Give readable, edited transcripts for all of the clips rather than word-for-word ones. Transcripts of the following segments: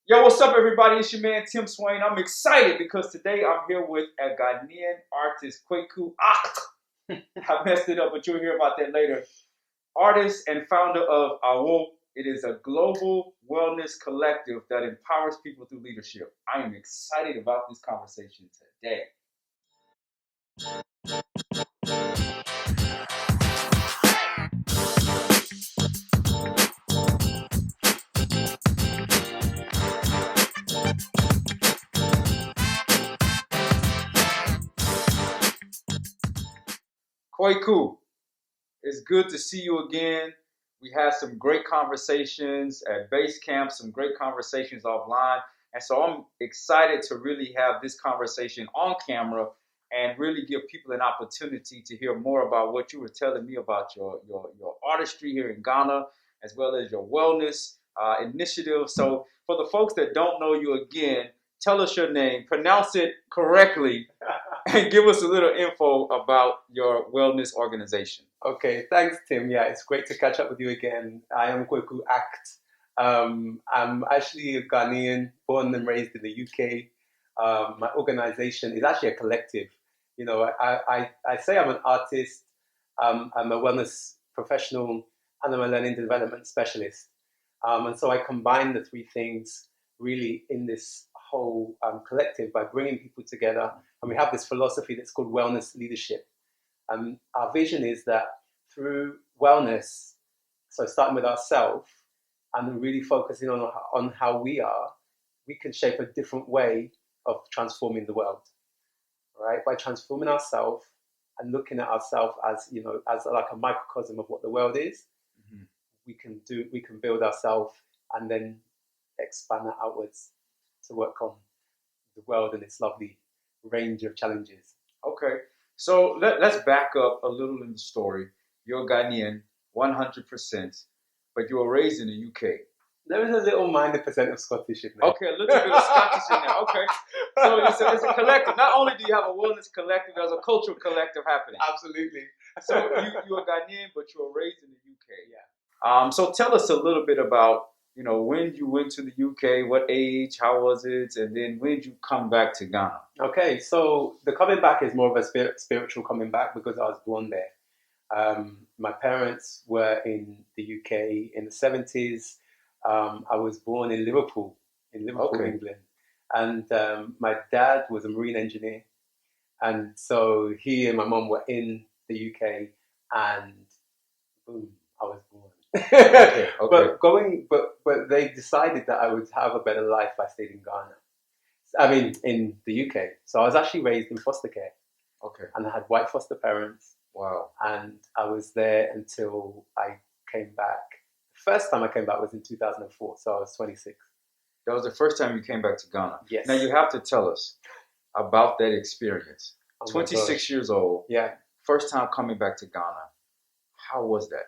Yo, what's up, everybody? It's your man Tim Swain. I'm excited because today I'm here with a Ghanaian artist, Kweku Aacht. I messed it up, but you'll hear about that later. Artist and founder of Awo. It is a global wellness collective that empowers people through leadership. I am excited about this conversation today. Kweku, it's good to see you again. We had some great conversations at base camp, some great conversations offline. And so I'm excited to really have this conversation on camera and really give people an opportunity to hear more about what you were telling me about your artistry here in Ghana, as well as your wellness initiative. So for the folks that don't know you again, tell us your name, pronounce it correctly, and give us a little info about your wellness organization. Okay, thanks, Tim. Yeah, it's great to catch up with you again. I am Kweku Aacht. I'm actually a Ghanaian, born and raised in the UK. My organization is actually a collective. You know, I say I'm an artist, I'm a wellness professional, and I'm a learning development specialist. And so I combine the three things really in this whole collective by bringing people together. And we have this philosophy that's called wellness leadership. Our vision is that through wellness, so starting with ourselves and really focusing on how we are, we can shape a different way of transforming the world, right? By transforming ourselves and looking at ourselves as, you know, as like a microcosm of what the world is, mm-hmm. we can build ourselves and then expand that outwards to work on the world and its lovely range of challenges. Okay. So let's back up a little in the story. You're Ghanaian, 100%, but you were raised in the UK. There is a little minor percent of Scottish in there. Okay, a little bit of Scottish in there. Okay. So it's a collective. Not only do you have a wellness collective, there's a cultural collective happening. Absolutely. So you're Ghanaian, but you were raised in the UK. Yeah. So tell us a little bit about, you know, when you went to the UK, what age, how was it, and then when did you come back to Ghana? Okay, so the coming back is more of a spiritual coming back because I was born there. My parents were in the UK in the 70s. I was born in Liverpool, okay. England. And my dad was a marine engineer. And so he and my mum were in the UK and boom, I was born. Okay. But they decided that I would have a better life if I stayed in Ghana. I mean, in the UK. So I was actually raised in foster care. Okay. And I had white foster parents. Wow. And I was there until I came back. The first time I came back was in 2004, so I was 26. That was the first time you came back to Ghana? Yes. Now you have to tell us about that experience. Oh 26 years old. Yeah. First time coming back to Ghana. How was that?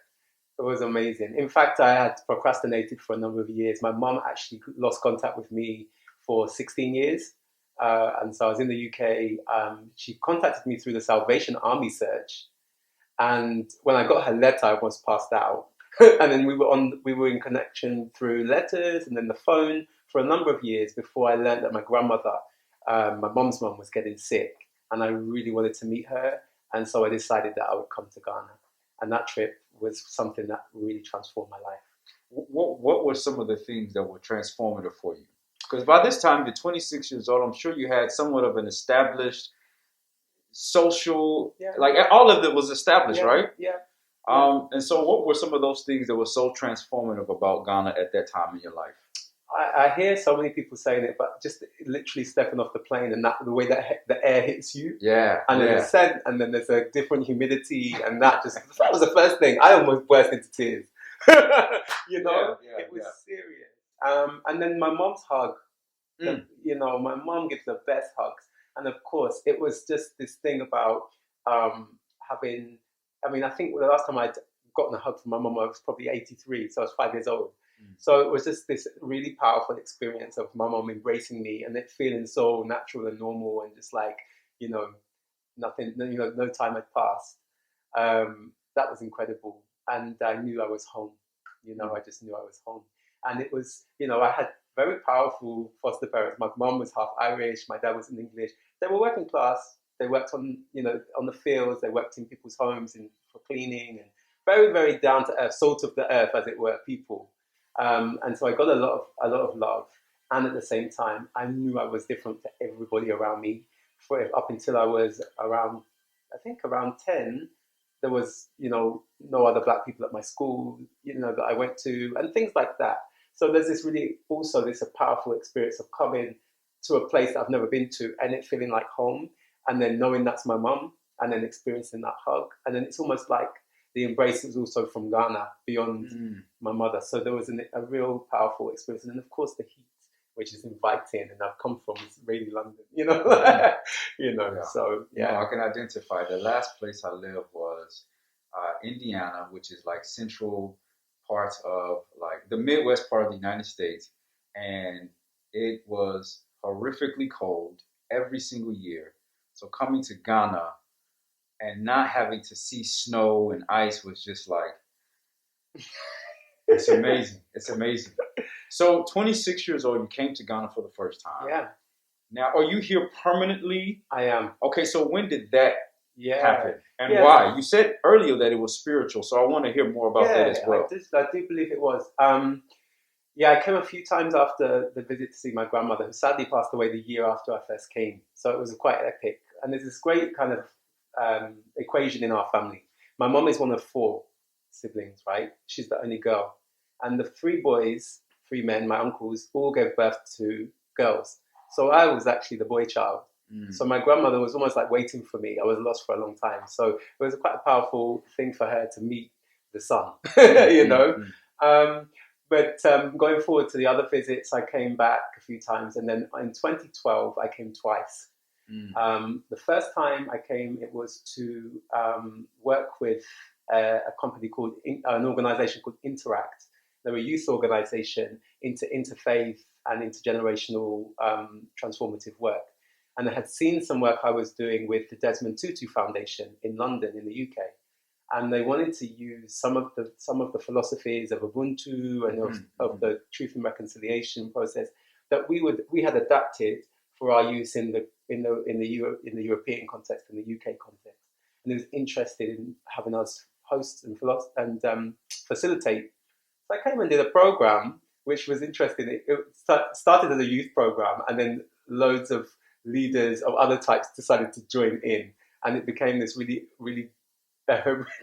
It was amazing. In fact, I had procrastinated for a number of years. My mum actually lost contact with me for 16 years. And so I was in the UK. She contacted me through the Salvation Army search. And when I got her letter, I was passed out. And then we were in connection through letters and then the phone for a number of years before I learned that my grandmother, my mum's mum, was getting sick. And I really wanted to meet her. And so I decided that I would come to Ghana. And that trip was something that really transformed my life. What were some of the things that were transformative for you? Because by this time, you're 26 years old. I'm sure you had somewhat of an established social, like all of it was established, right? Yeah. And so what were some of those things that were so transformative about Ghana at that time in your life? I hear so many people saying it, but just literally stepping off the plane and the way that the air hits you. Yeah. And there's a scent, and then there's a different humidity, and that was the first thing. I almost burst into tears. You know, it was serious. And then my mom's hug. You know, my mom gives the best hugs. And of course, it was just this thing about having, I mean, I think the last time I'd gotten a hug from my mom, I was probably 83, so I was 5 years old. So it was just this really powerful experience of my mom embracing me and it feeling so natural and normal and just like, you know, nothing, you know, no time had passed. That was incredible. And I knew I was home. You know, I just knew I was home. And it was, you know, I had very powerful foster parents. My mom was half Irish, my dad was in English. They were working class. They worked on, on the fields. They worked in people's homes for cleaning, and very, very down to earth, salt of the earth, as it were, people. And so I got a lot of love. And at the same time, I knew I was different to everybody around me. For up until I was around, I think around 10, there was, no other black people at my school, that I went to, and things like that. So there's this a powerful experience of coming to a place that I've never been to and it feeling like home, and then knowing that's my mum, and then experiencing that hug, and then it's almost like the embrace is also from Ghana beyond my mother. So there was a real powerful experience, and then of course the heat, which is inviting, and I've come from really London, Yeah. So yeah. No, I can identify. The last place I lived was Indiana, which is like central parts of like the Midwest part of the United States, and it was horrifically cold every single year. So coming to Ghana and not having to see snow and ice was just like it's amazing. It's amazing. So 26 years old, you came to Ghana for the first time. Yeah, Now, are you here permanently? I am. Okay, so when did that Yeah. happen and Yeah. why? You said earlier that it was spiritual, so I want to hear more about that as well. I do believe it was. Yeah, I came a few times after the visit to see my grandmother, who sadly passed away the year after I first came. So it was quite epic. And there's this great kind of equation in our family. My mom is one of 4 siblings, right? She's the only girl. And the 3 boys, 3 men, my uncles, all gave birth to girls. So I was actually the boy child. So my grandmother was almost like waiting for me. I was lost for a long time. So it was quite a powerful thing for her to meet the son, But going forward to the other visits, I came back a few times. And then in 2012, I came twice. The first time I came, it was to work with a company called, an organization called Interact. They're a youth organization into interfaith and intergenerational transformative work. And I had seen some work I was doing with the Desmond Tutu Foundation in London, in the UK. And they wanted to use some of the philosophies of Ubuntu and of the truth and reconciliation process that we had adapted for our use in the European context, in the UK context. And he was interested in having us host and facilitate. So I came and did a program, which was interesting. It started as a youth program, and then loads of leaders of other types decided to join in, and it became this really, really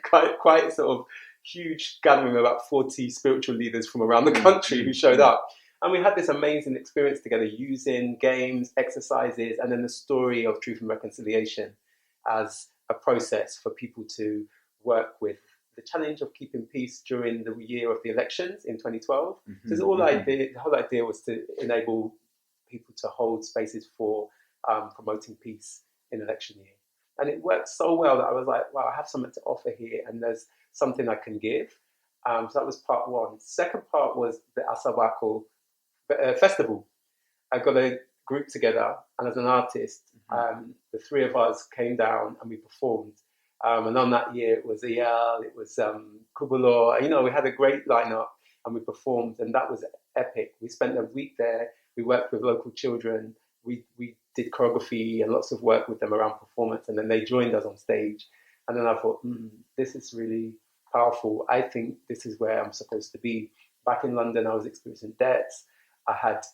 quite sort of huge gathering of about 40 spiritual leaders from around the country who showed up. And we had this amazing experience together using games, exercises, and then the story of truth and reconciliation as a process for people to work with the challenge of keeping peace during the year of the elections in 2012. So the whole idea was to enable people to hold spaces for promoting peace in election year. And it worked so well that I was like, wow, I have something to offer here, and there's something I can give. So that was part one. Second part was the Asabako festival. I got a group together, and as an artist, the 3 of us came down and we performed. And on that year, it was Eyal, it was Kubulo. We had a great lineup, and we performed, and that was epic. We spent a week there. We worked with local children. We did choreography and lots of work with them around performance, and then they joined us on stage. And then I thought, this is really powerful. I think this is where I'm supposed to be. Back in London, I was experiencing debts. I had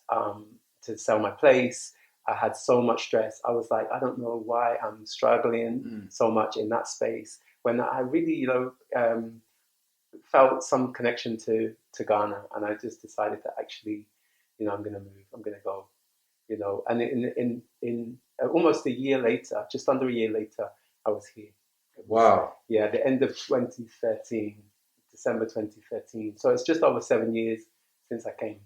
to sell my place. I had so much stress. I was like, I don't know why I'm struggling so much in that space, when I really, felt some connection to Ghana. And I just decided that actually, I'm going to move. I'm going to go. And in almost a year later, just under a year later, I was here. Wow. Yeah, the end of 2013, December 2013. So it's just over 7 years since I came.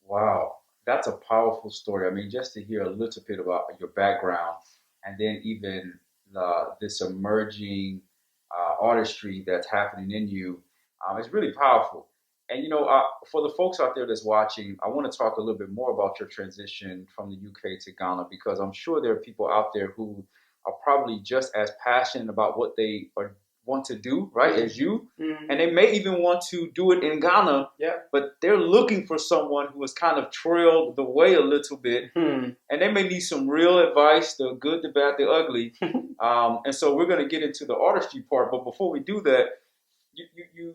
Wow. That's a powerful story. I mean, just to hear a little bit about your background, and then even this emerging artistry that's happening in you, it's really powerful. And for the folks out there that's watching, I want to talk a little bit more about your transition from the UK to Ghana, because I'm sure there are people out there who are probably just as passionate about what want to do, right, as you. Mm. And they may even want to do it in Ghana, but they're looking for someone who has kind of trailed the way a little bit. Mm. And they may need some real advice, the good, the bad, the ugly. And so we're going to get into the artistry part. But before we do that, you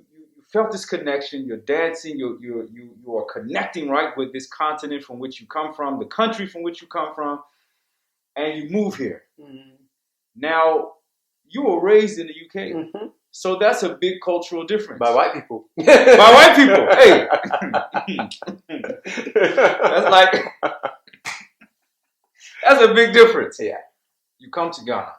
felt this connection. You're dancing. You are connecting, right, with this continent from which you come from, the country from which you come from, and you move here. Mm. Now, you were raised in the UK, Mm-hmm. so that's a big cultural difference. By white people. By white people. Hey, that's a big difference. Yeah. You come to Ghana.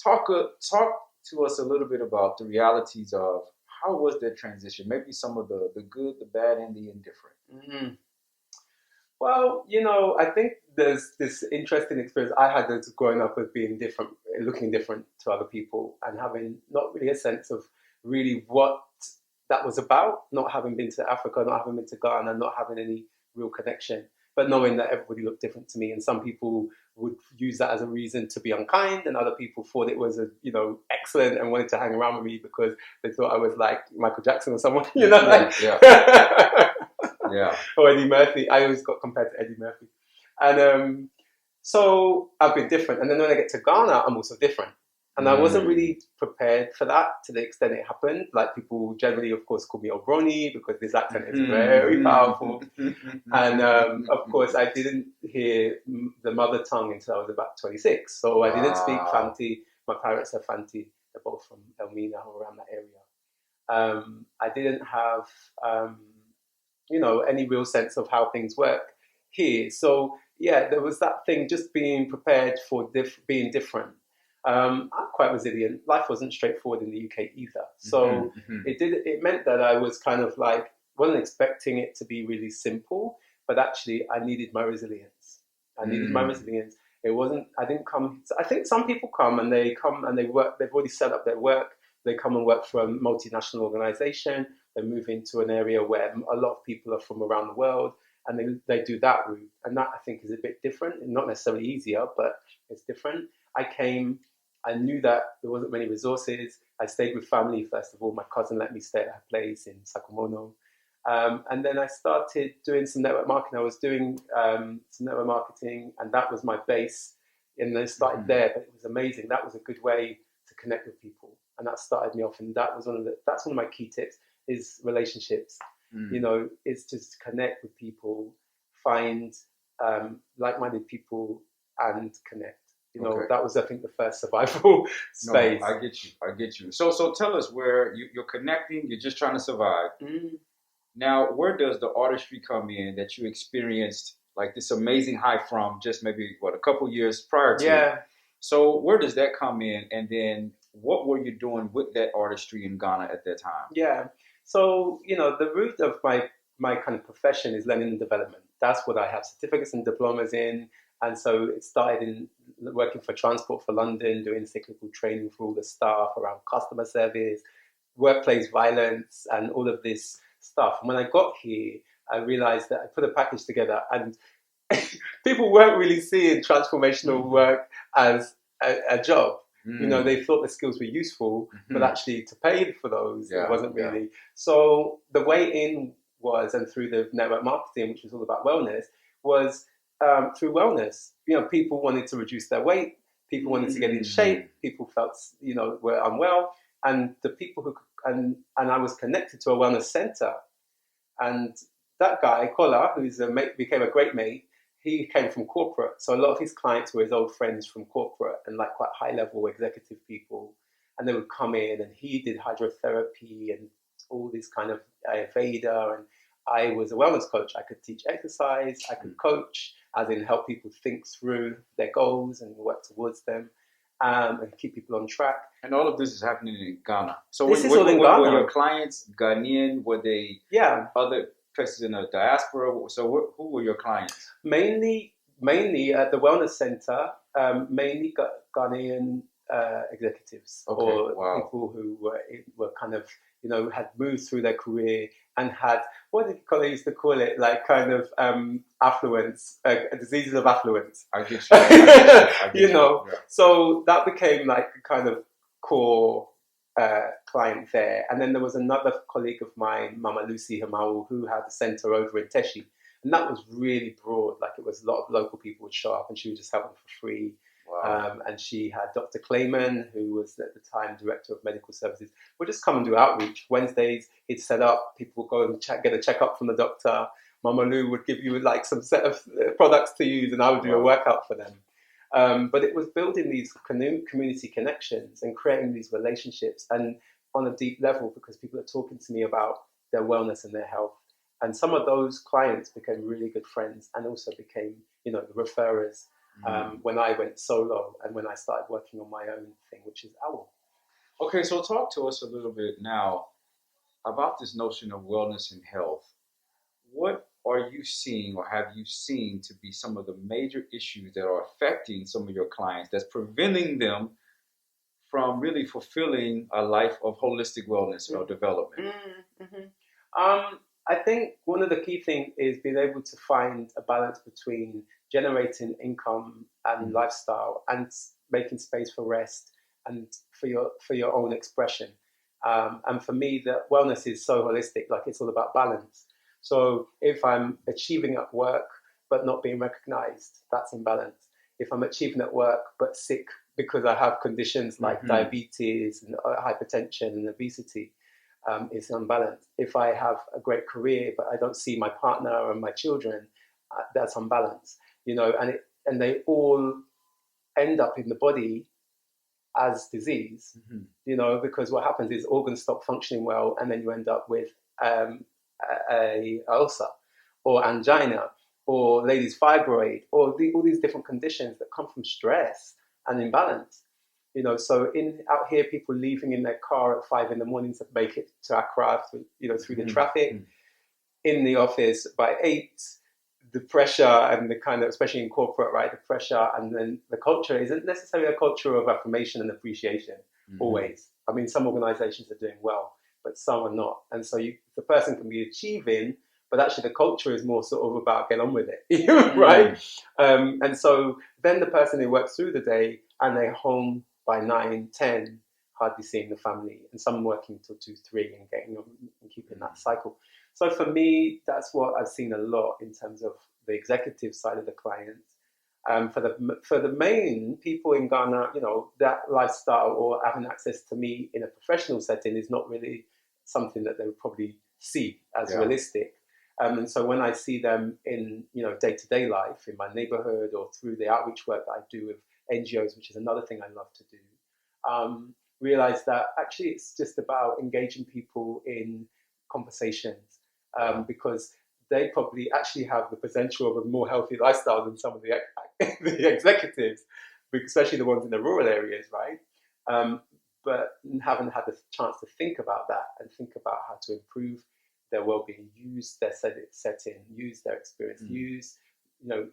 Talk to us a little bit about the realities of how was that transition? Maybe some of the good, the bad, and the indifferent. Mm. Well, I think there's this interesting experience I had as growing up with being different, looking different to other people, and having not really a sense of really what that was about, not having been to Africa, not having been to Ghana, not having any real connection, but knowing that everybody looked different to me, and some people would use that as a reason to be unkind, and other people thought it was excellent and wanted to hang around with me because they thought I was like Michael Jackson or someone, Yeah. Or Eddie Murphy. I always got compared to Eddie Murphy. And so I've been different. And then when I get to Ghana, I'm also different. And I wasn't really prepared for that to the extent it happened. Like, people generally, of course, call me Obroni because this accent is very powerful. And of course, I didn't hear the mother tongue until I was about 26. So I didn't speak Fanti. My parents are Fanti. They're both from Elmina or around that area. I didn't have any real sense of how things work here. So yeah, there was that thing, just being prepared for being different. I'm quite resilient. Life wasn't straightforward in the UK either. So it meant that I was kind of like, wasn't expecting it to be really simple, but actually I needed my resilience. It wasn't, I didn't come, I think some people come and they work, they've already set up their work. They come and work for a multinational organization. They move into an area where a lot of people are from around the world, and they do that route. And that, I think, is a bit different, and not necessarily easier, but it's different. I came, I knew that there wasn't many resources. I stayed with family, first of all. My cousin let me stay at her place in Sakumono. And then I started doing some network marketing. I was doing some network marketing, and that was my base. And then I started there, but it was amazing. That was a good way to connect with people. And that started me off. And that's one of my key tips, is relationships. Is just connect with people, find like-minded people, and connect. That was, I think, the first survival space. No, I get you. So tell us where you're connecting. You're just trying to survive. Now, where does the artistry come in that you experienced, like this amazing high from just maybe a couple years prior to? Yeah. So where does that come in, and then what were you doing with that artistry in Ghana at that time? Yeah. So, the root of my kind of profession is learning and development. That's what I have certificates and diplomas in. And so it started in working for Transport for London, doing cyclical training for all the staff around customer service, workplace violence, and all of this stuff. And when I got here, I realized that I put a package together, and people weren't really seeing transformational work as a job. They thought the skills were useful, but actually to pay for those, it wasn't really. So the way in was, and through the network marketing, which was all about wellness, was through wellness. People wanted to reduce their weight, people wanted to get in shape, people felt, were unwell, and the people who, and I was connected to a wellness center, and that guy, Kola, became a great mate. He came from corporate, so a lot of his clients were his old friends from corporate and like quite high-level executive people, and they would come in, and he did hydrotherapy and all this kind of Ayurveda, and I was a wellness coach. I could teach exercise, I could coach, as in help people think through their goals and work towards them, and keep people on track. And all of this is happening in Ghana. So this is all in Ghana. Were your clients Ghanaian? Were they other places in the diaspora? So who were your clients? Mainly at the wellness center, mainly Ghanaian executives, or people who were kind of, had moved through their career and had, what did they used to call it, like kind of affluence, diseases of affluence. I get you. So that became like a kind of core client there. And then there was another colleague of mine, Mama Lucy Hamau, who had a centre over in Teshi. And that was really broad. Like it was a lot of local people would show up and she would just help them for free. Wow. And she had Dr. Clayman, who was at the time Director of Medical Services, would just come and do outreach. Wednesdays, he'd set up, people would go and get a checkup from the doctor. Mama Lou would give you like some set of products to use and I would do a workout for them. But it was building these community connections and creating these relationships and on a deep level because people are talking to me about their wellness and their health. And some of those clients became really good friends and also became, the referrers when I went solo and when I started working on my own thing, which is OWL. Okay, so talk to us a little bit now about this notion of wellness and health. What are you seeing or have you seen to be some of the major issues that are affecting some of your clients that's preventing them from really fulfilling a life of holistic wellness or development? I think one of the key things is being able to find a balance between generating income and lifestyle and making space for rest and for your own expression. And for me, the wellness is so holistic, like it's all about balance. So if I'm achieving at work but not being recognized, that's imbalance. If I'm achieving at work but sick because I have conditions like diabetes and hypertension and obesity, it's unbalanced. If I have a great career but I don't see my partner and my children, that's unbalanced. And they all end up in the body as disease. Because what happens is organs stop functioning well, and then you end up with a ulcer or angina or ladies fibroid or all these different conditions that come from stress and imbalance. So out here, people leaving in their car at 5 a.m. to make it to Accra, through the traffic. In the office by 8, the pressure and the kind of, especially in corporate, right, the pressure and then the culture isn't necessarily a culture of affirmation and appreciation always. I mean, some organizations are doing well, but some are not. And so the person can be achieving, but actually the culture is more sort of about get on with it, right? And so then the person who works through the day and they're home by 9, 10, hardly seeing the family, and some working till 2, 3 and getting on and keeping that cycle. So for me, that's what I've seen a lot in terms of the executive side of the clients. For the main people in Ghana, that lifestyle or having access to me in a professional setting is not really something that they would probably see as realistic. And so when I see them in day-to-day life in my neighborhood or through the outreach work that I do with NGOs, which is another thing I love to do, realize that actually it's just about engaging people in conversations. Because they probably actually have the potential of a more healthy lifestyle than some of the executives, especially the ones in the rural areas, right? But haven't had the chance to think about that and think about how to improve their well-being, use their setting, use their experience, use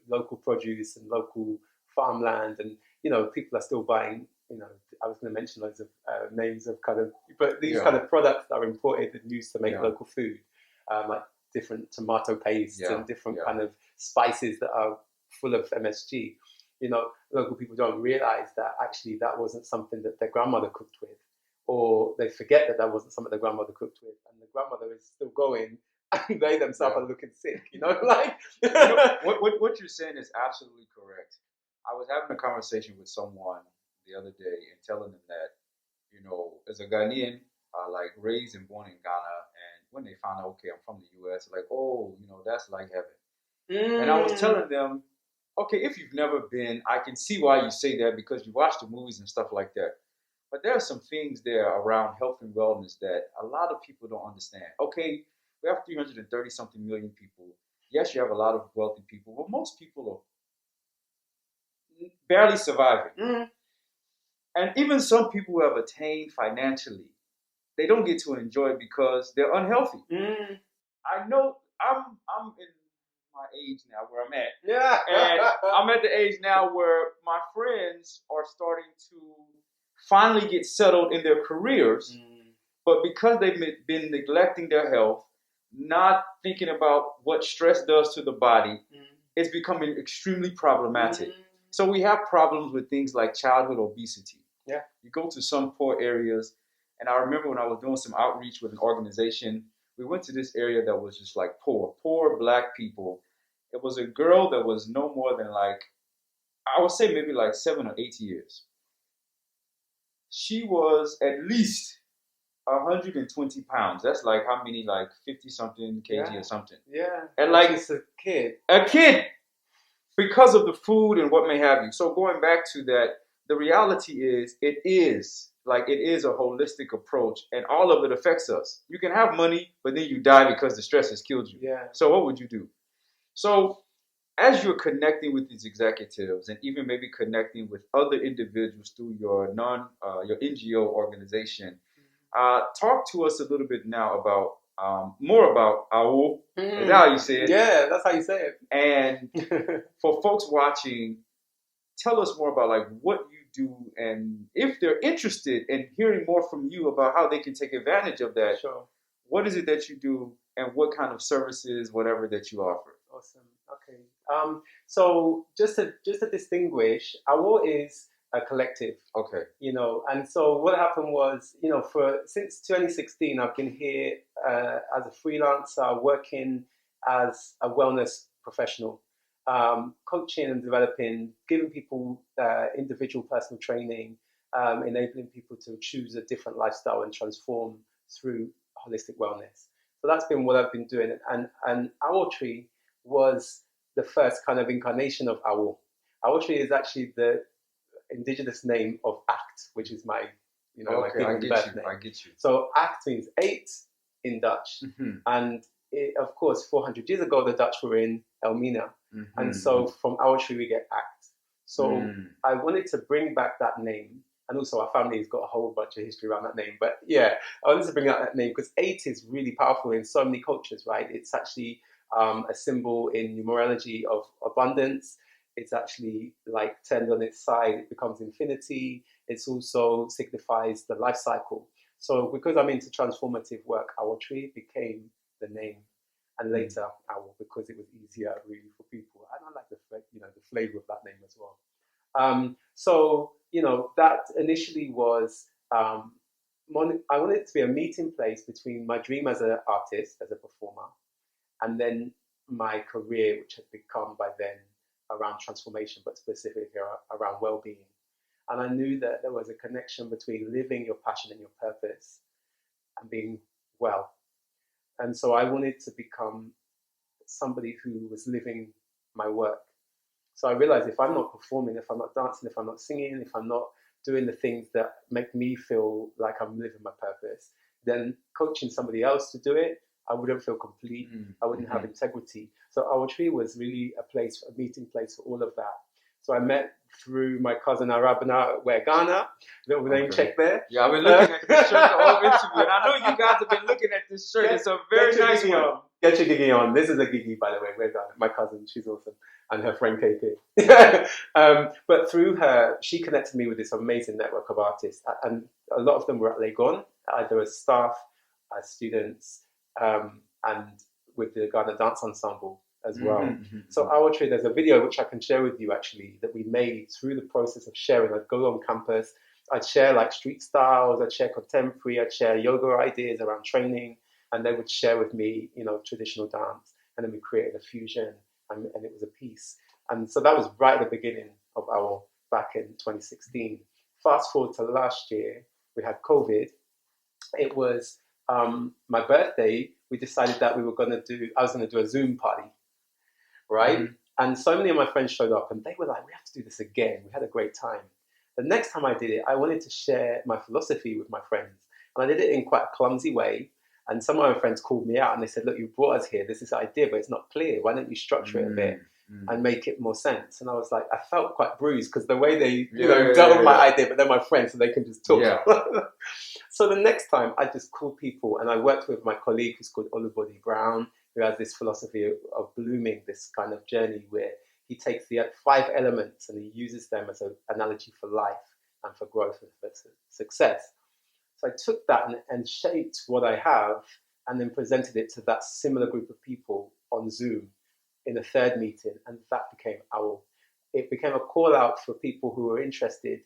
local produce and local farmland, and people are still buying. I was going to mention loads of names of but these kind of products that are imported and used to make local food. Like different tomato paste and different kind of spices that are full of MSG. Local people don't realize that actually that wasn't something that their grandmother cooked with, or they forget that wasn't something their grandmother cooked with, and the grandmother is still going, and they themselves are looking sick. What you're saying is absolutely correct. I was having a conversation with someone the other day and telling them that, as a Ghanaian, like raised and born in Ghana, and when they found out, okay, I'm from the US, like, oh, that's like heaven. And I was telling them, okay, if you've never been, I can see why you say that because you watch the movies and stuff like that. But there are some things there around health and wellness that a lot of people don't understand. Okay, we have 330 something million people. Yes, you have a lot of wealthy people, but most people are barely surviving. And even some people who have attained financially, they don't get to enjoy it because they're unhealthy. I know I'm in my age now where I'm at. And I'm at the age now where my friends are starting to finally get settled in their careers. But because they've been neglecting their health, not thinking about what stress does to the body, it's becoming extremely problematic. So we have problems with things like childhood obesity. You go to some poor areas And I remember when I was doing some outreach with an organization, we went to this area that was just like poor black people. It was a girl that was no more than like, I would say maybe like 7 or 8 years. She was at least 120 pounds. That's like how many, like 50 something kg or something. Yeah. And like she's a kid. A kid, because of the food and what may have you. So going back to that, the reality is it is a holistic approach, and all of it affects us. You can have money, but then you die because the stress has killed you. Yeah. So what would you do? So as you're connecting with these executives and even maybe connecting with other individuals through your your NGO organization, talk to us a little bit now about more about AWO. Is that how you say it? Yeah, that's how you say it. And for folks watching, tell us more about like what you do, and if they're interested in hearing more from you about how they can take advantage of that. Sure. What is it that you do, and what kind of services, whatever that you offer? Awesome. Okay. So just to distinguish, AWO is a collective. Okay. And so what happened was, since 2016, I've been here as a freelancer, working as a wellness professional, coaching and developing, giving people individual personal training, enabling people to choose a different lifestyle and transform through holistic wellness. So that's been what I've been doing. And Owl Tree was the first kind of incarnation of Owl. Owl Tree is actually the indigenous name of Aacht, which is my, my birth name. I get you. So Aacht means 8 in Dutch. Mm-hmm. And of course, 400 years ago, the Dutch were in Elmina. Mm-hmm. And so from Owl Tree, we get Aacht. So I wanted to bring back that name. And also our family has got a whole bunch of history around that name. But yeah, I wanted to bring out that name because 8 is really powerful in so many cultures, right? It's actually a symbol in numerology of abundance. It's actually like turned on its side, it becomes infinity. It also signifies the life cycle. So because I'm into transformative work, Owl Tree became the name. And later Owl, because it was easier really for people. And I like the flavor of that name as well. So that initially was, I wanted it to be a meeting place between my dream as an artist, as a performer, and then my career, which had become by then around transformation, but specifically around well-being. And I knew that there was a connection between living your passion and your purpose and being well. And so I wanted to become somebody who was living my work. So I realized if I'm not performing, if I'm not dancing, if I'm not singing, if I'm not doing the things that make me feel like I'm living my purpose, then coaching somebody else to do it, I wouldn't feel complete. I wouldn't have integrity. So Our Tree was really a meeting place for all of that. So I met through my cousin Arabana, where Ghana, little name check there. Yeah, I've been looking at this shirt the whole interview, and I know you guys have been looking at this shirt. It's a very nice one. Get your gigi on. This is a gigi, by the way. We're Ghana. My cousin, she's awesome. And her friend KP. But through her, she connected me with this amazing network of artists. And a lot of them were at Legon, either as staff, as students, and with the Ghana Dance Ensemble as well. So Our Tree, there's a video which I can share with you actually that we made through the process of sharing. I'd go on campus, I'd share like street styles, I'd share contemporary, I'd share yoga ideas around training, and they would share with me, traditional dance. And then we created a fusion, and it was a piece. And so that was right at the beginning of our, back in 2016. Fast forward to last year, we had COVID. It was my birthday. We decided that I was going to do a Zoom party, right? And so many of my friends showed up, and they were like, we have to do this again. We had a great time. The next time I did it, I wanted to share my philosophy with my friends. And I did it in quite a clumsy way. And some of my friends called me out and they said, look, you brought us here. This is the idea, but it's not clear. Why don't you structure it a bit and make it more sense? And I was like, I felt quite bruised because the way they dealt with my idea, but they're my friends, so they can just talk. Yeah. So the next time I just called people, and I worked with my colleague who's called Olubode Brown, who has this philosophy of blooming, this kind of journey where he takes the 5 elements and he uses them as an analogy for life and for growth and for success. So I took that and shaped what I have and then presented it to that similar group of people on Zoom in a third meeting, and that became OWL. It became a call out for people who were interested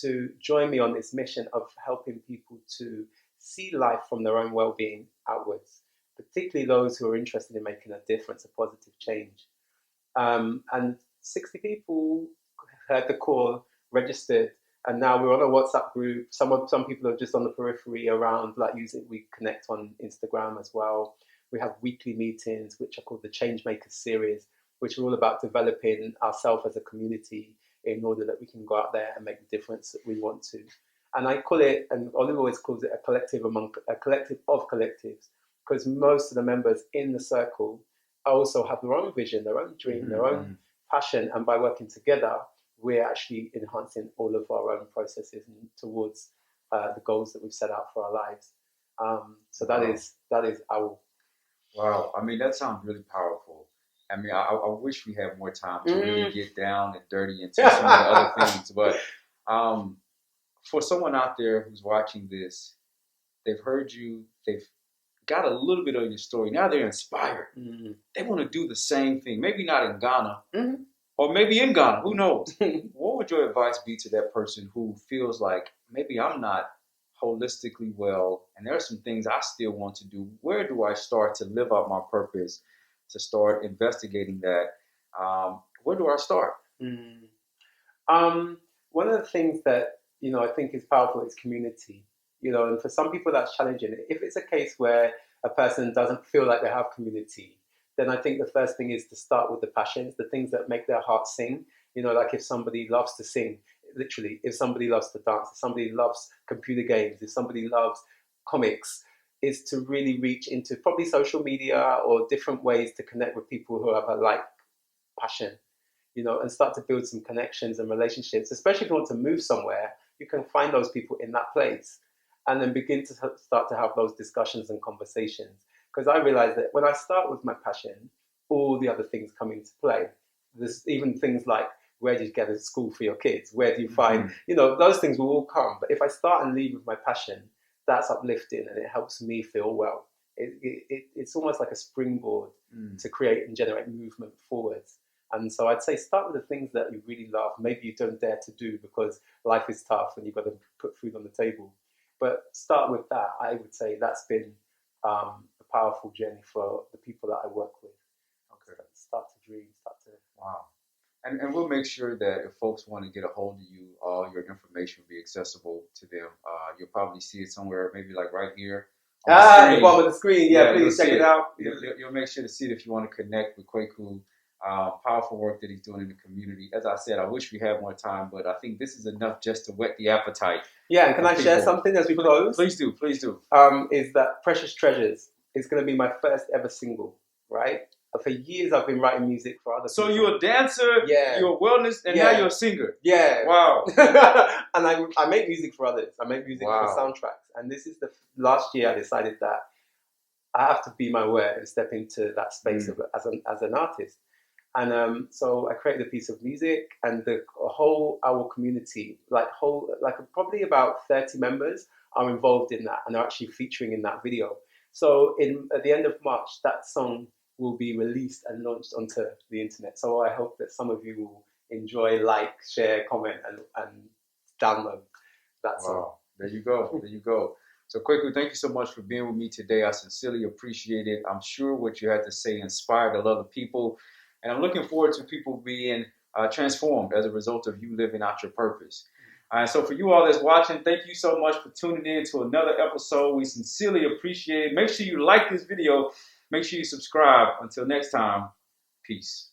to join me on this mission of helping people to see life from their own well-being outwards, particularly those who are interested in making a difference, a positive change. And 60 people heard the call, registered, and now we're on a WhatsApp group. Some people are just on the periphery around, like we connect on Instagram as well. We have weekly meetings, which are called the Changemakers series, which are all about developing ourselves as a community in order that we can go out there and make the difference that we want to. And I call it, and Oliver always calls it, a collective of collectives, because most of the members in the circle also have their own vision, their own dream, their own passion, and by working together, we're actually enhancing all of our own processes towards the goals that we've set out for our lives. So that is our. Wow, I mean, that sounds really powerful. I mean, I wish we had more time to really get down and dirty into some of the other things. But for someone out there who's watching this, they've heard you, they've got a little bit of your story. Now they're inspired. They want to do the same thing. Maybe not in Ghana, or maybe in Ghana. Who knows? What would your advice be to that person who feels like maybe I'm not holistically well, and there are some things I still want to do? Where do I start to live out my purpose, to start investigating that? Where do I start? One of the things that I think is powerful is community. And for some people that's challenging. If it's a case where a person doesn't feel like they have community, then I think the first thing is to start with the passions, the things that make their heart sing. Like if somebody loves to sing, literally, if somebody loves to dance, if somebody loves computer games, if somebody loves comics, is to really reach into probably social media or different ways to connect with people who have a like passion, and start to build some connections and relationships. Especially if you want to move somewhere, you can find those people in that place and then begin to start to have those discussions and conversations. Because I realized that when I start with my passion, all the other things come into play. There's even things like, where do you get a school for your kids? Where do you find, those things will all come. But if I start and lead with my passion, that's uplifting and it helps me feel well. It's almost like a springboard to create and generate movement forwards. And so I'd say start with the things that you really love. Maybe you don't dare to do because life is tough and you've got to put food on the table. But start with that. I would say that's been a powerful journey for the people that I work with. Okay. Start to dream, Wow. And we'll make sure that if folks want to get a hold of you, all your information will be accessible to them. You'll probably see it somewhere, maybe like right here. The bottom of the screen. Yeah, please check it out. You'll make sure to see it if you want to connect with Kweku. Powerful work that he's doing in the community. As I said, I wish we had more time, but I think this is enough just to whet the appetite. Yeah, and can I share something as we close? Please do. Is that Precious Treasures is going to be my first ever single, right? For years I've been writing music for other people. So you're a dancer, you're a wellness, and now you're a singer. Yeah. Wow. And I make music for others. I make music for soundtracks. And this is the last year I decided that I have to be my word and step into that space as an artist. And so I created a piece of music, and our community, probably about 30 members are involved in that and are actually featuring in that video. So at the end of March, that song will be released and launched onto the internet. So I hope that some of you will enjoy, share, comment, and download that song. Wow, there you go. So Kweku, thank you so much for being with me today. I sincerely appreciate it. I'm sure what you had to say inspired a lot of people. And I'm looking forward to people being transformed as a result of you living out your purpose. So for you all that's watching, thank you so much for tuning in to another episode. We sincerely appreciate it. Make sure you like this video. Make sure you subscribe. Until next time, peace.